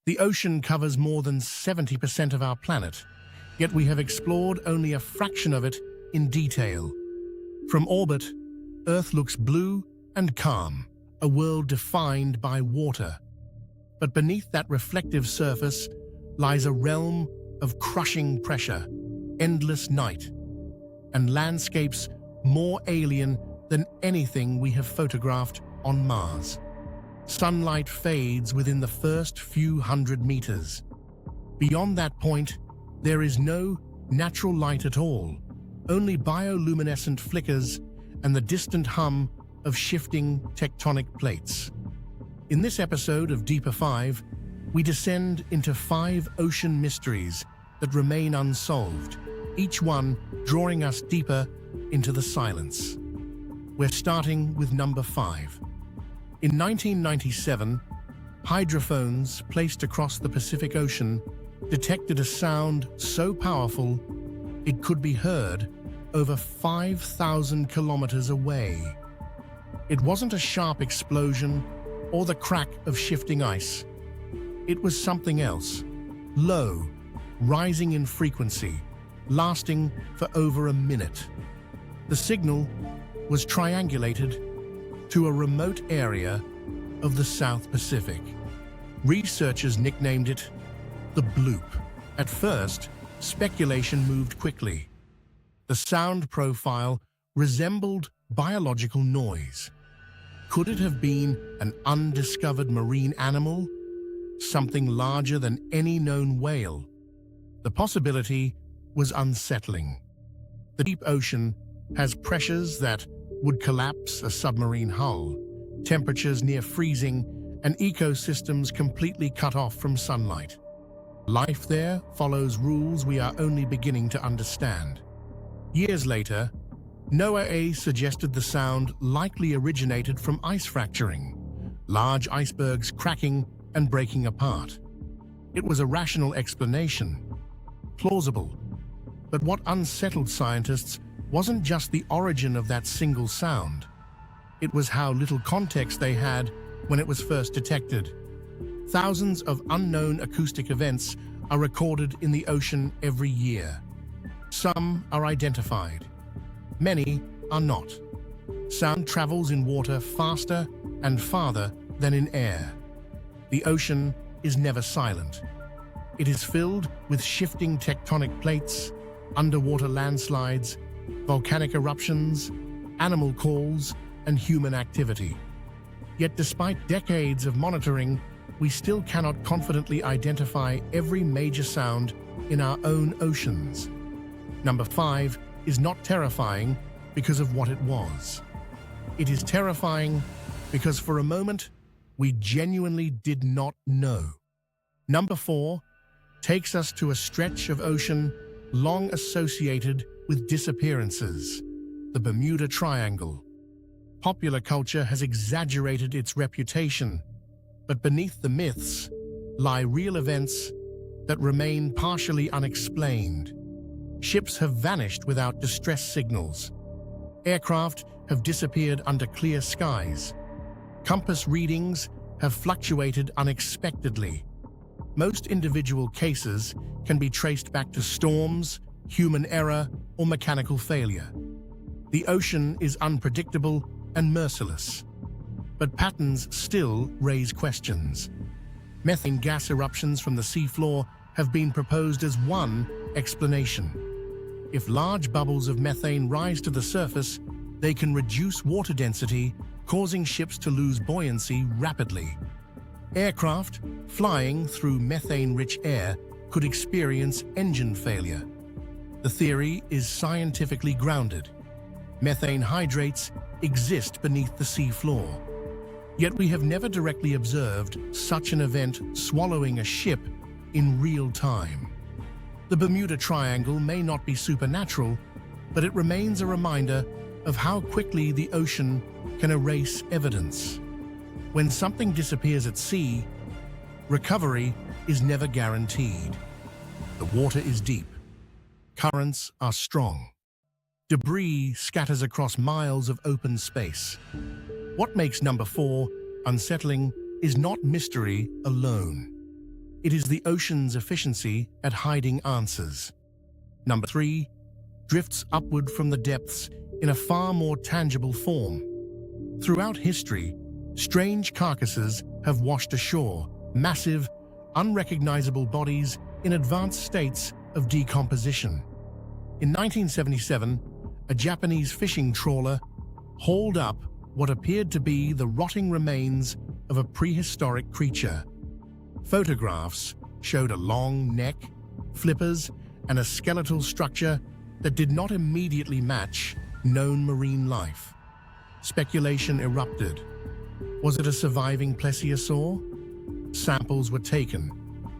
The ocean covers more than 70% of our planet, yet we have explored only a fraction of it in detail. From orbit, Earth looks blue and calm, a world defined by water. But beneath that reflective surface lies a realm of crushing pressure, endless night, and landscapes more alien than anything we have photographed on Mars. Sunlight fades within the first few hundred meters. Beyond that point, there is no natural light at all, only bioluminescent flickers and the distant hum of shifting tectonic plates. In this episode of Deeper 5, we descend into 5 ocean mysteries that remain unsolved, each one drawing us deeper into the silence. We're starting with number 5. In 1997, hydrophones placed across the Pacific Ocean detected a sound so powerful it could be heard over 5,000 kilometers away. It wasn't a sharp explosion or the crack of shifting ice. It was something else, low, rising in frequency, lasting for over a minute. The signal was triangulated to a remote area of the South Pacific. Researchers nicknamed it the bloop. At first, speculation moved quickly. The sound profile resembled biological noise. Could it have been an undiscovered marine animal? Something larger than any known whale? The possibility was unsettling. The deep ocean has pressures that would collapse a submarine hull, temperatures near freezing, and ecosystems completely cut off from sunlight. Life there follows rules we are only beginning to understand. Years later, NOAA suggested the sound likely originated from ice fracturing, large icebergs cracking and breaking apart. It was a rational explanation, plausible. But what unsettled scientists wasn't just the origin of that single sound. It was how little context they had when it was first detected. Thousands of unknown acoustic events are recorded in the ocean every year. Some are identified. Many are not. Sound travels in water faster and farther than in air. The ocean is never silent. It is filled with shifting tectonic plates, underwater landslides, volcanic eruptions, animal calls, and human activity. Yet despite decades of monitoring, we still cannot confidently identify every major sound in our own oceans. Number 5 is not terrifying because of what it was. It is terrifying because for a moment, we genuinely did not know. Number 4 takes us to a stretch of ocean long associated with disappearances, the Bermuda Triangle. Popular culture has exaggerated its reputation, but beneath the myths lie real events that remain partially unexplained. Ships have vanished without distress signals. Aircraft have disappeared under clear skies. Compass readings have fluctuated unexpectedly. Most individual cases can be traced back to storms, human error, or mechanical failure. The ocean is unpredictable and merciless, but patterns still raise questions. Methane gas eruptions from the seafloor have been proposed as one explanation. If large bubbles of methane rise to the surface, they can reduce water density, causing ships to lose buoyancy rapidly. Aircraft flying through methane-rich air could experience engine failure. The theory is scientifically grounded. Methane hydrates exist beneath the sea floor. Yet we have never directly observed such an event swallowing a ship in real time. The Bermuda Triangle may not be supernatural, but it remains a reminder of how quickly the ocean can erase evidence. When something disappears at sea, recovery is never guaranteed. The water is deep. Currents are strong. Debris scatters across miles of open space. What makes number 4 unsettling is not mystery alone. It is the ocean's efficiency at hiding answers. Number 3. Drifts upward from the depths in a far more tangible form. Throughout history, strange carcasses have washed ashore, massive, unrecognizable bodies in advanced states of decomposition. In 1977, a Japanese fishing trawler hauled up what appeared to be the rotting remains of a prehistoric creature. Photographs showed a long neck, flippers, and a skeletal structure that did not immediately match known marine life. Speculation erupted. Was it a surviving plesiosaur? Samples were taken,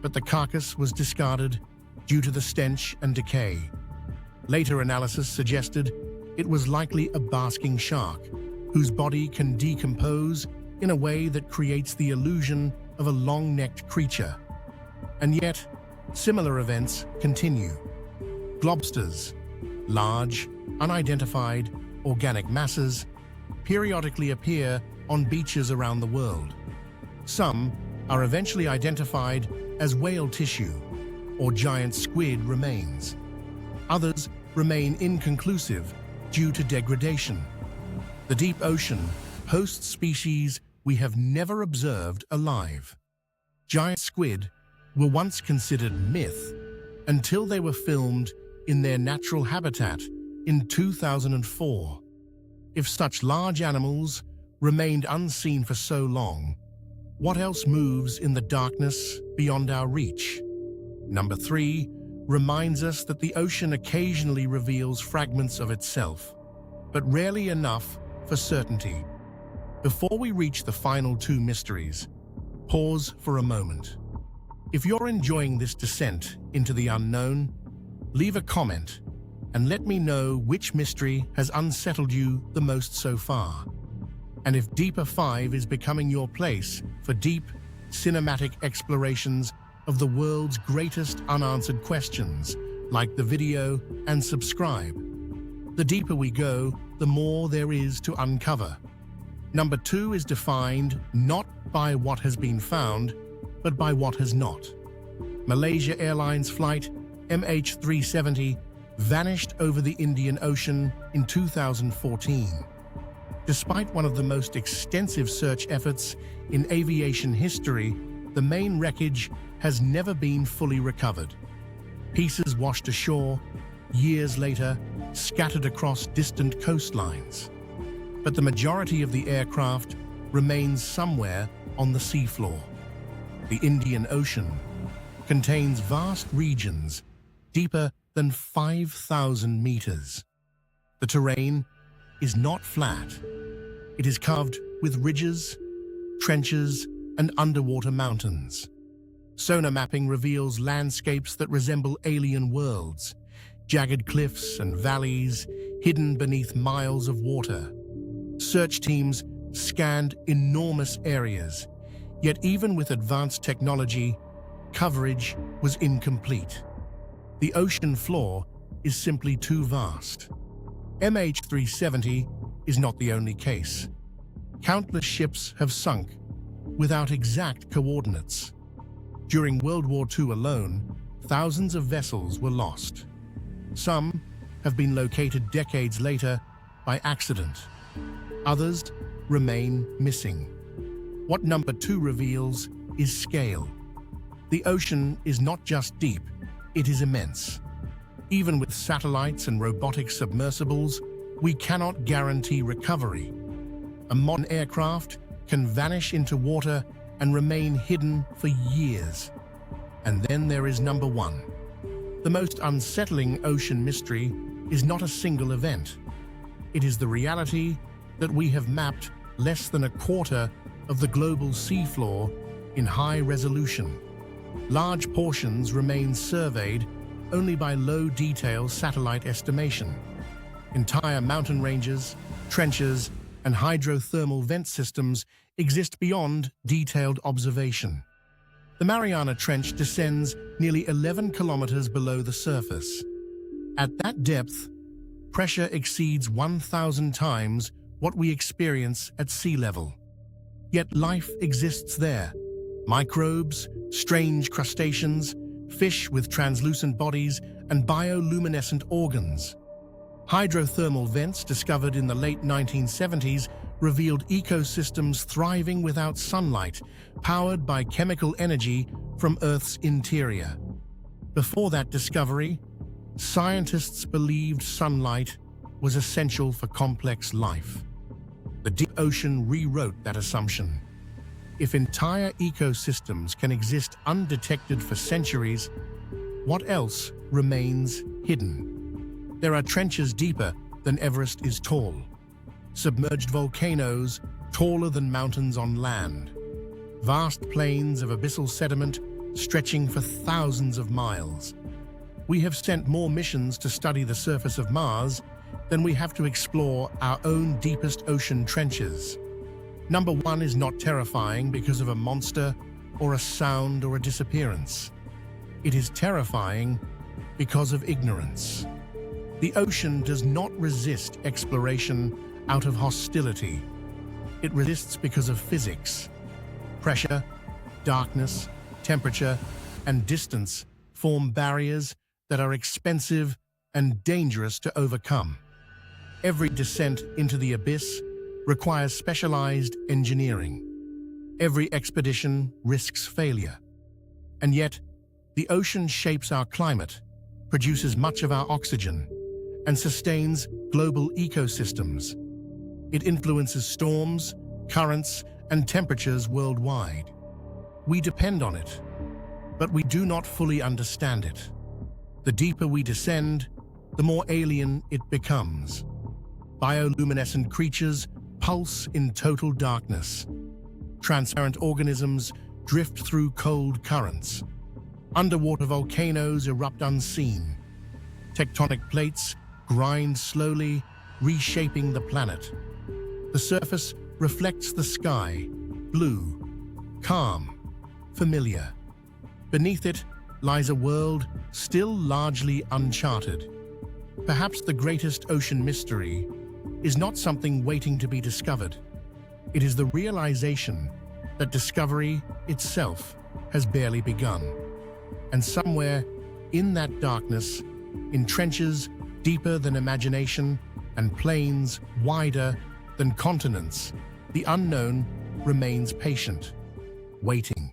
but the carcass was discarded due to the stench and decay. Later analysis suggested it was likely a basking shark, whose body can decompose in a way that creates the illusion of a long-necked creature. And yet, similar events continue. Globsters, large, unidentified, organic masses, periodically appear on beaches around the world. Some are eventually identified as whale tissue or giant squid remains. Others remain inconclusive due to degradation. The deep ocean hosts species we have never observed alive. Giant squid were once considered myth until they were filmed in their natural habitat in 2004. If such large animals remained unseen for so long, what else moves in the darkness beyond our reach? Number 3 reminds us that the ocean occasionally reveals fragments of itself, but rarely enough for certainty. Before we reach the final 2 mysteries, pause for a moment. If you're enjoying this descent into the unknown, leave a comment and let me know which mystery has unsettled you the most so far. And if Deeper 5 is becoming your place for deep, cinematic explorations of the world's greatest unanswered questions, like the video and subscribe. The deeper we go, the more there is to uncover. Number 2 is defined not by what has been found, but by what has not. Malaysia Airlines flight MH370 vanished over the Indian Ocean in 2014. Despite one of the most extensive search efforts in aviation history, the main wreckage has never been fully recovered. Pieces washed ashore, years later, scattered across distant coastlines. But the majority of the aircraft remains somewhere on the seafloor. The Indian Ocean contains vast regions deeper than 5,000 meters. The terrain is not flat. It is carved with ridges, trenches, and underwater mountains. Sonar mapping reveals landscapes that resemble alien worlds, jagged cliffs and valleys hidden beneath miles of water. Search teams scanned enormous areas, yet even with advanced technology, coverage was incomplete. The ocean floor is simply too vast. MH370 is not the only case. Countless ships have sunk without exact coordinates. During World War II alone, thousands of vessels were lost. Some have been located decades later by accident. Others remain missing. What number 2 reveals is scale. The ocean is not just deep, it is immense. Even with satellites and robotic submersibles, we cannot guarantee recovery. A modern aircraft can vanish into water and remain hidden for years. And then there is number 1. The most unsettling ocean mystery is not a single event. It is the reality that we have mapped less than a quarter of the global seafloor in high resolution. Large portions remain surveyed only by low-detail satellite estimation. Entire mountain ranges, trenches, and hydrothermal vent systems exist beyond detailed observation. The Mariana Trench descends nearly 11 kilometers below the surface. At that depth, pressure exceeds 1,000 times what we experience at sea level. Yet life exists there, Microbes, strange crustaceans, fish with translucent bodies, and bioluminescent organs. Hydrothermal vents discovered in the late 1970s revealed ecosystems thriving without sunlight, powered by chemical energy from Earth's interior. Before that discovery, scientists believed sunlight was essential for complex life. The deep ocean rewrote that assumption. If entire ecosystems can exist undetected for centuries, what else remains hidden? There are trenches deeper than Everest is tall, submerged volcanoes taller than mountains on land, vast plains of abyssal sediment stretching for thousands of miles. We have sent more missions to study the surface of Mars than we have to explore our own deepest ocean trenches. Number one is not terrifying because of a monster or a sound or a disappearance. It is terrifying because of ignorance. The ocean does not resist exploration out of hostility. It resists because of physics. Pressure, darkness, temperature, and distance form barriers that are expensive and dangerous to overcome. Every descent into the abyss requires specialized engineering. Every expedition risks failure. And yet, the ocean shapes our climate, produces much of our oxygen, and sustains global ecosystems. It influences storms, currents, and temperatures worldwide. We depend on it, but we do not fully understand it. The deeper we descend, the more alien it becomes. Bioluminescent creatures pulse in total darkness. Transparent organisms drift through cold currents. Underwater volcanoes erupt unseen. Tectonic plates grind slowly, reshaping the planet. The surface reflects the sky, blue, calm, familiar. Beneath it lies a world still largely uncharted. Perhaps the greatest ocean mystery is not something waiting to be discovered. It is the realization that discovery itself has barely begun. And somewhere in that darkness, in trenches deeper than imagination and plains wider than continents, the unknown remains patient, waiting.